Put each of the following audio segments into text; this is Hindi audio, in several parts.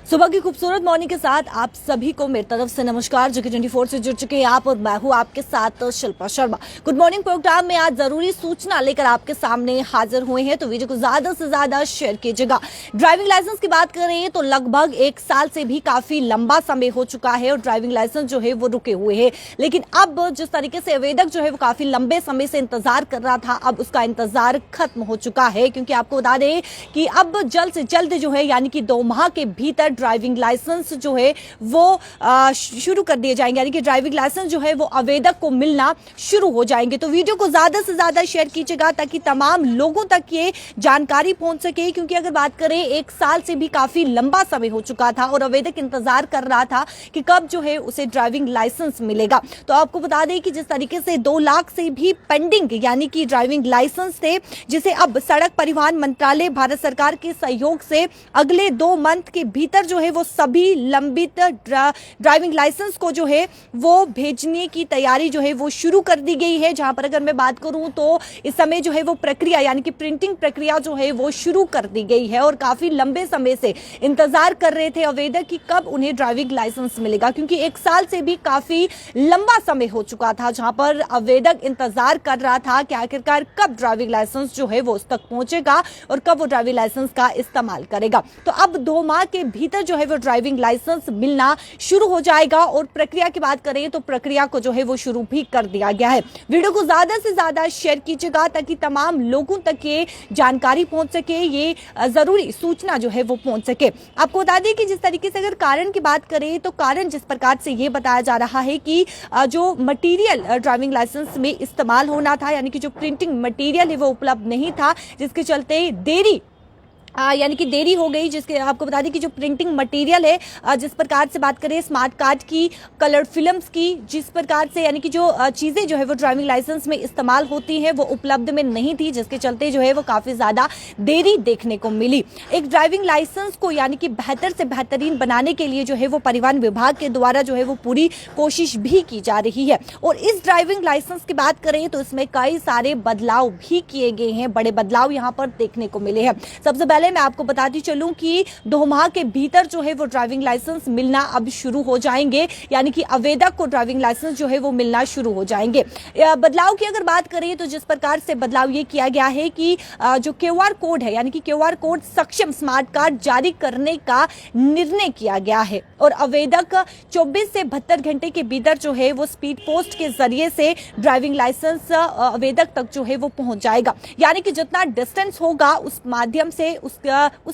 सुबह की खूबसूरत मॉर्निंग के साथ आप सभी को मेरी तरफ से नमस्कार। जो कि 24 से जुड़ चुके हैं आप और मैं हूं आपके साथ Shilpa Sharma. Good morning program में आज जरूरी सूचना लेकर आपके सामने हाजिर हुए हैं, तो वीडियो को ज्यादा से ज्यादा शेयर कीजिएगा। ड्राइविंग लाइसेंस की बात करें तो लगभग 1 साल से भी काफी लंबा समय हो चुका है और ड्राइविंग लाइसेंस जो है वो रुके हुए हैं। लेकिन अब जिस तरीके से आवेदक जो है वो काफी लंबे समय से इंतजार कर रहा था, अब उसका इंतजार खत्म हो चुका है। क्योंकि आपको बता दें कि अब जल्द से जल्द जो है यानी कि 2 माह के भीतर ड्राइविंग लाइसेंस जो है वो शुरू कर दिए जाएंगे, यानी कि ड्राइविंग लाइसेंस जो है वो आवेदक को मिलना शुरू हो जाएंगे। तो वीडियो को ज्यादा से ज्यादा शेयर कीजिएगा ताकि तमाम लोगों तक ये जानकारी पहुंच सके। क्योंकि अगर बात करें 1 साल से भी काफी लंबा समय हो चुका था और आवेदक इंतजार कर रहा था कि कब जो है उसे ड्राइविंग लाइसेंस मिलेगा। तो आपको बता दें कि जिस तरीके से 2 लाख से भी पेंडिंग यानी कि ड्राइविंग लाइसेंस थे, जिसे अब सड़क परिवहन मंत्रालय भारत सरकार के सहयोग से अगले 2 मंथ के भीतर जो है वो सभी लंबित ड्राइविंग लाइसेंस को जो है वो भेजने की तैयारी जो है वो शुरू कर दी गई है। जहां पर अगर मैं बात करूं तो इस समय जो है वो प्रक्रिया यानी कि प्रिंटिंग प्रक्रिया जो है वो शुरू कर दी गई है और काफी लंबे समय से इंतजार कर रहे थे आवेदक कि कब उन्हें ड्राइविंग लाइसेंस मिलेगा। क्योंकि 1 साल से भी काफी लंबा समय हो चुका था जहां पर आवेदक इंतजार कर रहा था कि आखिरकार कब ड्राइविंग लाइसेंस जो है वो उस तक पहुंचेगा और कब वो ड्राइविंग लाइसेंस का इस्तेमाल करेगा। तो अब 2 माह के भीतर जो है वो ड्राइविंग लाइसेंस मिलना शुरू हो जाएगा। और प्रक्रिया की बात करें तो प्रक्रिया को जो है वो शुरू भी कर दिया गया है। वीडियो को ज्यादा से ज्यादा शेयर कीजिएगा ताकि तमाम लोगों तक ये जानकारी पहुंच सके, ये जरूरी सूचना जो है वो पहुंच सके। आपको बता दें कि जिस तरीके से अगर कारण की बात करें तो कारण जिस प्रकार से ये बताया जा रहा है कि जो मटेरियल ड्राइविंग लाइसेंस में इस्तेमाल होना था यानी कि जो प्रिंटिंग मटेरियल है वो उपलब्ध नहीं था, जिसके चलते देरी यानी कि देरी हो गई। जिसके आपको बता दें कि जो प्रिंटिंग मटेरियल है, जिस प्रकार से बात करें स्मार्ट कार्ड की, कलर्ड फिल्म्स की, जिस प्रकार से यानी कि जो चीज़ें जो है वो ड्राइविंग लाइसेंस में इस्तेमाल होती हैं वो उपलब्ध में नहीं थी, जिसके चलते जो है वो काफ़ी ज़्यादा देरी देखने को मिली। एक ड्राइविंग लाइसेंस को यानी कि बेहतर से बेहतरीन बनाने के लिए जो है वो परिवहन विभाग के द्वारा जो है वो पूरी कोशिश भी की जा रही है। और इस ड्राइविंग लाइसेंस की बात करें तो इसमें कई सारे बदलाव भी किए गए हैं, बड़े बदलाव यहाँ पर देखने को मिले हैं। सबसे पहले मैं आपको बताती चलूं कि 2 माह के भीतर जो है वो ड्राइविंग लाइसेंस मिलना अब शुरू हो जाएंगे, यानी कि आवेदक को ड्राइविंग लाइसेंस जो है वो मिलना शुरू हो जाएंगे। बदलाव की अगर बात करें तो जिस प्रकार से बदलाव ये किया गया है कि जो क्यूआर कोड है यानी कि क्यूआर कोड सक्षम स्मार्ट कार्ड जारी करने का निर्णय किया गया है और आवेदक 24 से 72 घंटे के भीतर जो है वो स्पीड पोस्ट के जरिए से ड्राइविंग लाइसेंस आवेदक तक जो है वो पहुंच जाएगा। यानी कि जितना डिस्टेंस होगा उस माध्यम से उस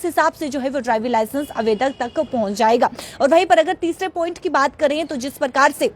हिसाब से जो है वो ड्राइविंग लाइसेंस आवेदक तक पहुंच जाएगा। और वहीं पर अगर तीसरे पॉइंट की बात करें तो जिस प्रकार से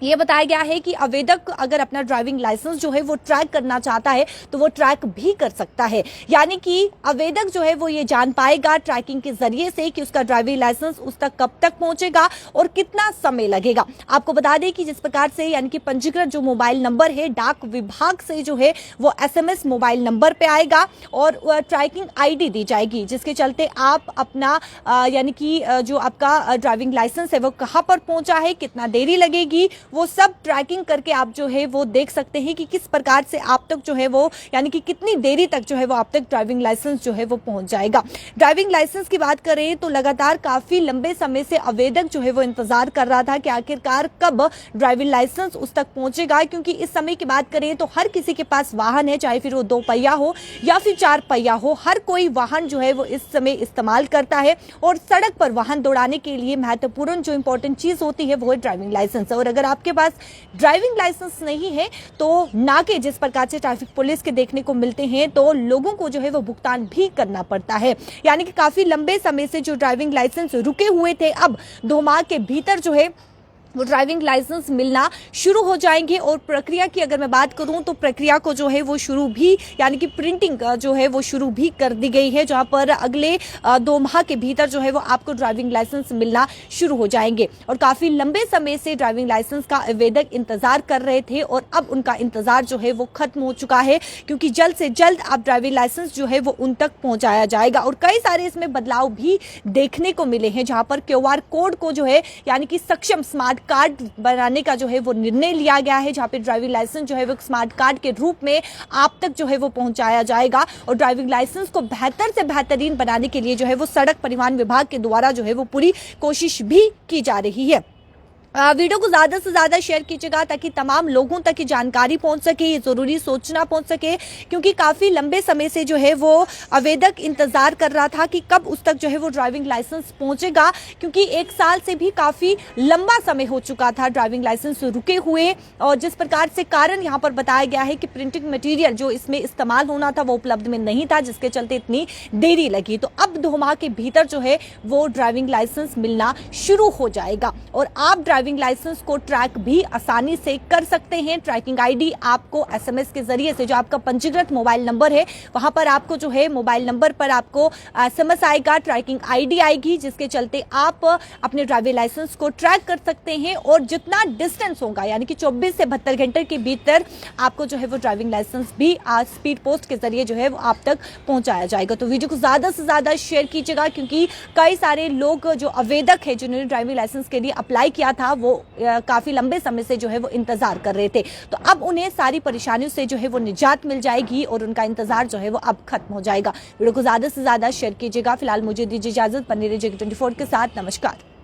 ये बताया गया है कि आवेदक अगर अपना ड्राइविंग लाइसेंस जो है वो ट्रैक करना चाहता है तो वो ट्रैक भी कर सकता है। यानी कि आवेदक जो है वो ये जान पाएगा ट्रैकिंग के जरिए से कि उसका ड्राइविंग लाइसेंस उस तक कब तक पहुंचेगा और कितना समय लगेगा। आपको बता दें कि जिस प्रकार से यानी कि पंजीकृत जो मोबाइल नंबर है डाक विभाग से जो है वो SMS मोबाइल नंबर पे आएगा और ट्रैकिंग ID दी जाएगी, जिसके चलते आप अपना यानी कि जो आपका ड्राइविंग लाइसेंस है वो कहाँ पर पहुंचा है, कितना देरी लगेगी, वो सब ट्रैकिंग करके आप जो है वो देख सकते हैं कि किस प्रकार से आप तक जो है वो यानी कि कितनी देरी तक जो है वो आप तक ड्राइविंग लाइसेंस जो है वो पहुंच जाएगा। ड्राइविंग लाइसेंस की बात करें तो लगातार काफी लंबे समय से आवेदक जो है वो इंतजार कर रहा था कि आखिरकार कब ड्राइविंग लाइसेंस उस तक पहुंचेगा। क्योंकि इस समय की बात करें तो हर किसी के पास वाहन है, चाहे फिर वो 2 पहिया हो या फिर 4 पहिया हो, हर कोई वाहन जो है वो इस समय इस्तेमाल करता है और सड़क पर वाहन दौड़ाने के लिए महत्वपूर्ण जो इंपॉर्टेंट चीज होती है वो है ड्राइविंग लाइसेंस। और अगर आपके पास ड्राइविंग लाइसेंस नहीं है तो नाके जिस प्रकार से ट्रैफिक पुलिस के देखने को मिलते हैं तो लोगों को जो है वो भुगतान भी करना पड़ता है। यानी कि काफी लंबे समय से जो ड्राइविंग लाइसेंस रुके हुए थे अब 2 माह के भीतर जो है वो ड्राइविंग लाइसेंस मिलना शुरू हो जाएंगे। और प्रक्रिया की अगर मैं बात करूं तो प्रक्रिया को जो है वो शुरू भी यानी कि प्रिंटिंग जो है वो शुरू भी कर दी गई है, जहां पर अगले 2 माह के भीतर जो है वो आपको ड्राइविंग लाइसेंस मिलना शुरू हो जाएंगे। और काफी लंबे समय से ड्राइविंग लाइसेंस का आवेदक इंतजार कर रहे थे और अब उनका इंतजार जो है वो खत्म हो चुका है, क्योंकि जल्द से जल्द अब ड्राइविंग लाइसेंस जो है वो उन तक पहुंचाया जाएगा। और कई सारे इसमें बदलाव भी देखने को मिले हैं, जहां पर क्यूआर कोड को जो है यानी कि सक्षम स्मार्ट कार्ड बनाने का जो है वो निर्णय लिया गया है, जहां पे ड्राइविंग लाइसेंस जो है वो स्मार्ट कार्ड के रूप में आप तक जो है वो पहुंचाया जाएगा। और ड्राइविंग लाइसेंस को बेहतर से बेहतरीन बनाने के लिए जो है वो सड़क परिवहन विभाग के द्वारा जो है वो पूरी कोशिश भी की जा रही है। वीडियो को ज़्यादा से ज़्यादा शेयर कीजिएगा ताकि तमाम लोगों तक ये जानकारी पहुंच सके, ये ज़रूरी सूचना पहुंच सके, क्योंकि काफ़ी लंबे समय से जो है वो आवेदक इंतज़ार कर रहा था कि कब उस तक जो है वो ड्राइविंग लाइसेंस पहुंचेगा, क्योंकि 1 साल से भी काफ़ी लंबा समय हो चुका था ड्राइविंग लाइसेंस रुके हुए। और जिस प्रकार से कारण यहाँ पर बताया गया है कि प्रिंटिंग मटीरियल जो इसमें इस्तेमाल होना था वो उपलब्ध में नहीं था, जिसके चलते इतनी देरी लगी। तो अब 2 माह के भीतर जो है वो ड्राइविंग लाइसेंस मिलना शुरू हो जाएगा और आप ड्राइविंग लाइसेंस को ट्रैक भी आसानी से कर सकते हैं। ट्रैकिंग आईडी आपको एसएमएस के जरिए से, जो आपका पंजीकृत मोबाइल नंबर है वहां पर आपको जो है मोबाइल नंबर पर आपको एसएमएस आएगा, ट्रैकिंग आईडी आएगी, जिसके चलते आप अपने ड्राइविंग लाइसेंस को ट्रैक कर सकते हैं। और जितना डिस्टेंस होगा, यानी कि 24 से 72 घंटे के भीतर आपको जो है वो ड्राइविंग लाइसेंस भी स्पीड पोस्ट के जरिए जो है वो आप तक पहुंचाया जाएगा। तो वीडियो को ज्यादा से ज्यादा शेयर कीजिएगा, क्योंकि कई सारे लोग जो आवेदक है जिन्होंने ड्राइविंग लाइसेंस के लिए अप्लाई किया था वो काफी लंबे समय से जो है वो इंतजार कर रहे थे। तो अब उन्हें सारी परेशानियों से जो है वो निजात मिल जाएगी और उनका इंतजार जो है वो अब खत्म हो जाएगा। वीडियो को ज्यादा से ज्यादा शेयर कीजिएगा। फिलहाल मुझे दीजिए इजाजत। बने रहिए JK24 के साथ। नमस्कार।